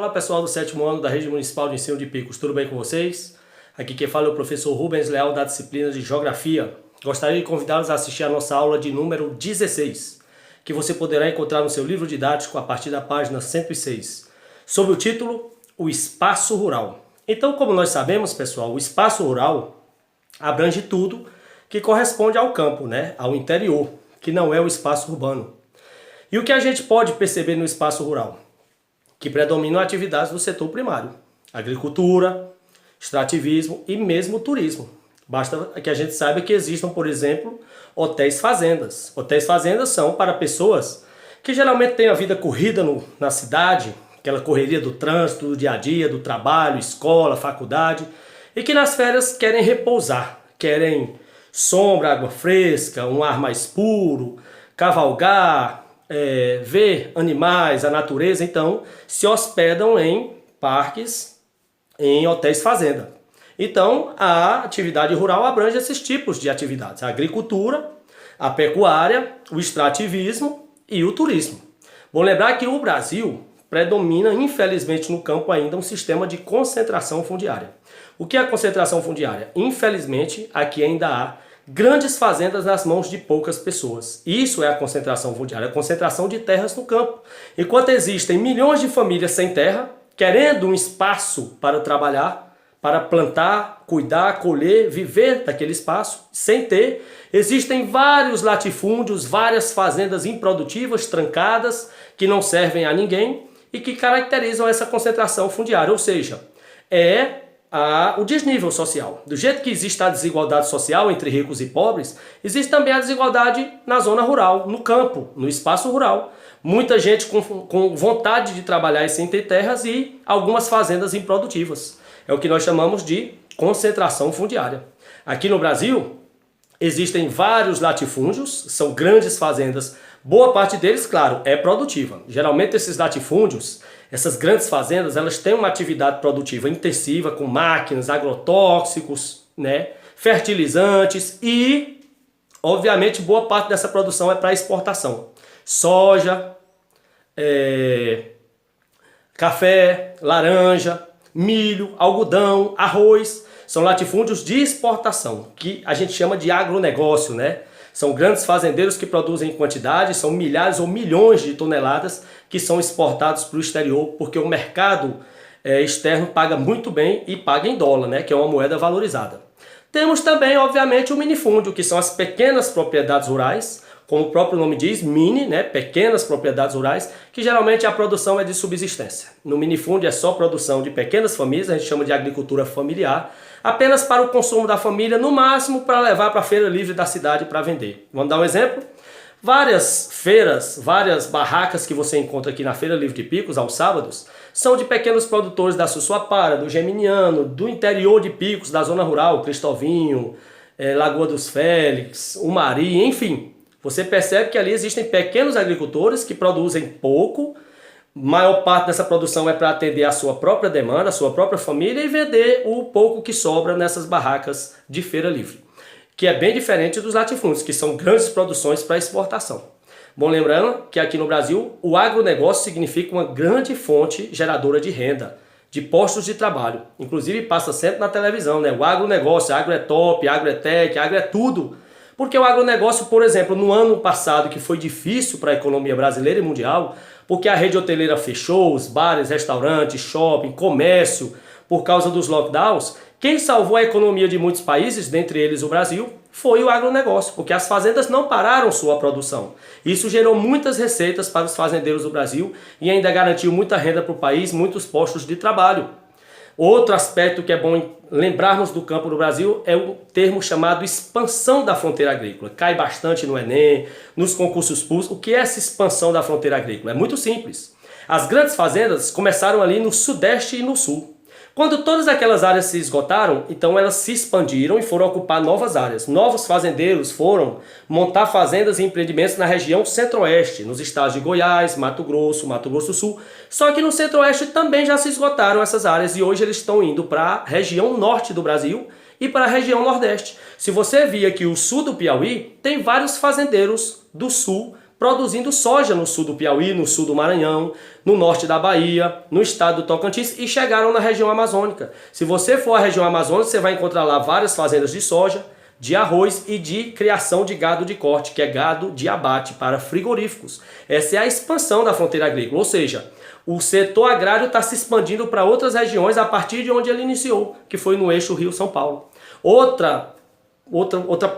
Olá pessoal do 7º ano da Rede Municipal de Ensino de Picos, tudo bem com vocês? Aqui quem fala é o professor Rubens Leal da disciplina de Geografia. Gostaria de convidá-los a assistir a nossa aula de número 16, que você poderá encontrar no seu livro didático a partir da página 106, sob o título O Espaço Rural. Então, como nós sabemos, pessoal, o espaço rural abrange tudo que corresponde ao campo, ao interior, que não é o espaço urbano. E o que a gente pode perceber no espaço rural? Que predominam atividades do setor primário, agricultura, extrativismo e mesmo turismo. Basta que a gente saiba que existam, por exemplo, hotéis-fazendas. Hotéis-fazendas são para pessoas que geralmente têm a vida corrida na cidade, aquela correria do trânsito, do dia a dia, do trabalho, escola, faculdade, e que nas férias querem repousar, querem sombra, água fresca, um ar mais puro, cavalgar, ver animais, a natureza, então se hospedam em parques, em hotéis fazenda. Então a atividade rural abrange esses tipos de atividades: a agricultura, a pecuária, o extrativismo e o turismo. Bom lembrar que o Brasil predomina, infelizmente, no campo ainda um sistema de concentração fundiária. O que é a concentração fundiária? Infelizmente, aqui ainda há grandes fazendas nas mãos de poucas pessoas. Isso é a concentração fundiária, a concentração de terras no campo. Enquanto existem milhões de famílias sem terra, querendo um espaço para trabalhar, para plantar, cuidar, colher, viver daquele espaço, sem ter, existem vários latifúndios, várias fazendas improdutivas, trancadas, que não servem a ninguém e que caracterizam essa concentração fundiária, ou seja, o desnível social. Do jeito que existe a desigualdade social entre ricos e pobres, existe também a desigualdade na zona rural, no campo, no espaço rural. Muita gente com vontade de trabalhar e sem ter terras e algumas fazendas improdutivas. É o que nós chamamos de concentração fundiária. Aqui no Brasil, existem vários latifúndios, são grandes fazendas. Boa parte deles, claro, é produtiva. Geralmente esses latifúndios, essas grandes fazendas, elas têm uma atividade produtiva intensiva com máquinas, agrotóxicos, fertilizantes e, obviamente, boa parte dessa produção é para exportação. Soja, café, laranja, milho, algodão, arroz, são latifúndios de exportação, que a gente chama de agronegócio, São grandes fazendeiros que produzem em quantidade, são milhares ou milhões de toneladas que são exportados para o exterior, porque o mercado externo paga muito bem e paga em dólar, que é uma moeda valorizada. Temos também, obviamente, o minifúndio, que são as pequenas propriedades rurais, como o próprio nome diz, mini, pequenas propriedades rurais, que geralmente a produção é de subsistência. No minifúndio é só produção de pequenas famílias, a gente chama de agricultura familiar, apenas para o consumo da família, no máximo para levar para a feira livre da cidade para vender. Vamos dar um exemplo? Várias feiras, várias barracas que você encontra aqui na Feira Livre de Picos, aos sábados, são de pequenos produtores da Sussuapara, do Geminiano, do interior de Picos, da zona rural, Cristovinho, Lagoa dos Félix, Umari, enfim. Você percebe que ali existem pequenos agricultores que produzem pouco. Maior parte dessa produção é para atender a sua própria demanda, a sua própria família e vender o pouco que sobra nessas barracas de feira livre, que é bem diferente dos latifúndios, que são grandes produções para exportação. Bom, lembrando que aqui no Brasil o agronegócio significa uma grande fonte geradora de renda, de postos de trabalho. Inclusive passa sempre na televisão, O agronegócio, agro é top, agro é tech, agro é tudo. Porque o agronegócio, por exemplo, no ano passado, que foi difícil para a economia brasileira e mundial, porque a rede hoteleira fechou, os bares, restaurantes, shopping, comércio, por causa dos lockdowns, quem salvou a economia de muitos países, dentre eles o Brasil, foi o agronegócio, porque as fazendas não pararam sua produção. Isso gerou muitas receitas para os fazendeiros do Brasil e ainda garantiu muita renda para o país, muitos postos de trabalho. Outro aspecto que é bom lembrarmos do campo do Brasil é o termo chamado expansão da fronteira agrícola. Cai bastante no Enem, nos concursos públicos. O que é essa expansão da fronteira agrícola? É muito simples. As grandes fazendas começaram ali no Sudeste e no Sul. Quando todas aquelas áreas se esgotaram, então elas se expandiram e foram ocupar novas áreas. Novos fazendeiros foram montar fazendas e empreendimentos na região centro-oeste, nos estados de Goiás, Mato Grosso do Sul. Só que no centro-oeste também já se esgotaram essas áreas e hoje eles estão indo para a região norte do Brasil e para a região nordeste. Se você vir aqui o sul do Piauí, tem vários fazendeiros do sul produzindo soja no sul do Piauí, no sul do Maranhão, no norte da Bahia, no estado do Tocantins e chegaram na região amazônica. Se você for à região amazônica, você vai encontrar lá várias fazendas de soja, de arroz e de criação de gado de corte, que é gado de abate para frigoríficos. Essa é a expansão da fronteira agrícola, ou seja, o setor agrário está se expandindo para outras regiões a partir de onde ele iniciou, que foi no eixo Rio-São Paulo. Outra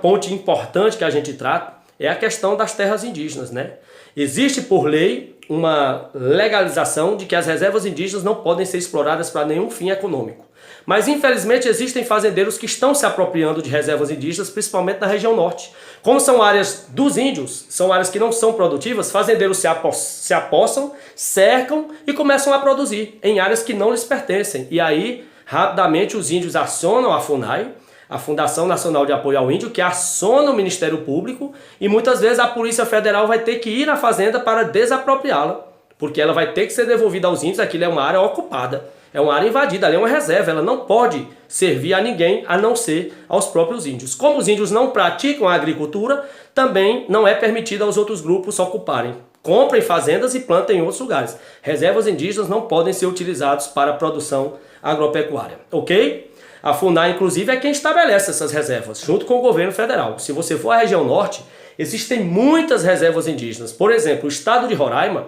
ponte importante que a gente trata é a questão das terras indígenas, né? Existe por lei uma legalização de que as reservas indígenas não podem ser exploradas para nenhum fim econômico. Mas infelizmente existem fazendeiros que estão se apropriando de reservas indígenas, principalmente na região norte. Como são áreas dos índios, são áreas que não são produtivas, fazendeiros se apossam, cercam e começam a produzir em áreas que não lhes pertencem. E aí, rapidamente, os índios acionam a FUNAI, a Fundação Nacional de Apoio ao Índio, que aciona o Ministério Público e muitas vezes a Polícia Federal vai ter que ir na fazenda para desapropriá-la, porque ela vai ter que ser devolvida aos índios, aquilo é uma área ocupada, é uma área invadida, ali é uma reserva, ela não pode servir a ninguém a não ser aos próprios índios. Como os índios não praticam a agricultura, também não é permitido aos outros grupos ocuparem. Comprem fazendas e plantem em outros lugares. Reservas indígenas não podem ser utilizadas para a produção agropecuária, ok? A FUNAI, inclusive, é quem estabelece essas reservas, junto com o governo federal. Se você for à região norte, existem muitas reservas indígenas. Por exemplo, o estado de Roraima,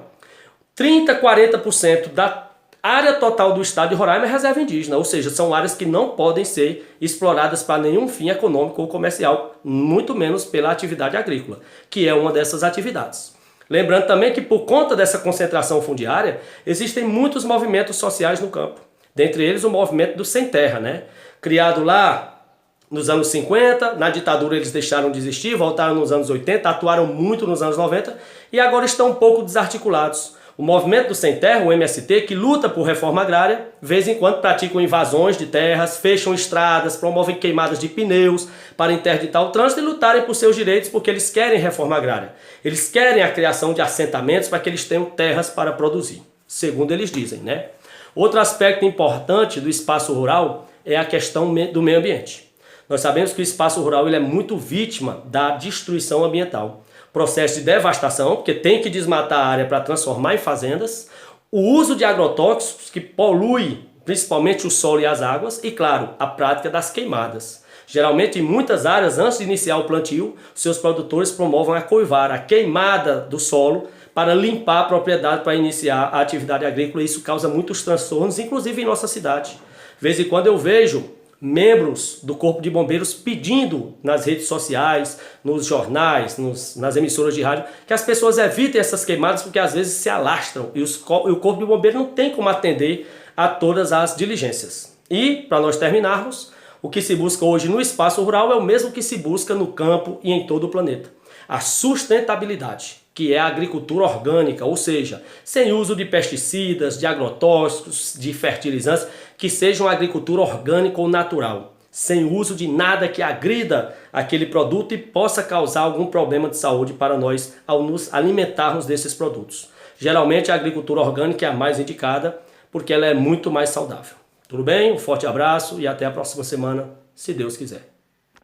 30%, 40% da área total do estado de Roraima é reserva indígena, ou seja, são áreas que não podem ser exploradas para nenhum fim econômico ou comercial, muito menos pela atividade agrícola, que é uma dessas atividades. Lembrando também que por conta dessa concentração fundiária, existem muitos movimentos sociais no campo. Dentre eles o movimento do Sem Terra, né? Criado lá nos anos 50, na ditadura eles deixaram de existir, voltaram nos anos 80, atuaram muito nos anos 90 e agora estão um pouco desarticulados. O movimento do Sem Terra, o MST, que luta por reforma agrária, de vez em quando praticam invasões de terras, fecham estradas, promovem queimadas de pneus para interditar o trânsito e lutarem por seus direitos porque eles querem reforma agrária. Eles querem a criação de assentamentos para que eles tenham terras para produzir, segundo eles dizem, né? Outro aspecto importante do espaço rural é a questão do meio ambiente. Nós sabemos que o espaço rural ele é muito vítima da destruição ambiental. Processo de devastação, porque tem que desmatar a área para transformar em fazendas, o uso de agrotóxicos que polui principalmente o solo e as águas e, claro, a prática das queimadas. Geralmente, em muitas áreas, antes de iniciar o plantio, seus produtores promovem a coivar, a queimada do solo, para limpar a propriedade para iniciar a atividade agrícola. Isso causa muitos transtornos, inclusive em nossa cidade. De vez em quando eu vejo membros do Corpo de Bombeiros pedindo nas redes sociais, nos jornais, nas emissoras de rádio, que as pessoas evitem essas queimadas porque às vezes se alastram e o Corpo de Bombeiros não tem como atender a todas as diligências. E, para nós terminarmos, o que se busca hoje no espaço rural é o mesmo que se busca no campo e em todo o planeta. A sustentabilidade, que é a agricultura orgânica, ou seja, sem uso de pesticidas, de agrotóxicos, de fertilizantes, que seja uma agricultura orgânica ou natural, sem uso de nada que agrida aquele produto e possa causar algum problema de saúde para nós ao nos alimentarmos desses produtos. Geralmente a agricultura orgânica é a mais indicada porque ela é muito mais saudável. Tudo bem? Um forte abraço e até a próxima semana, se Deus quiser.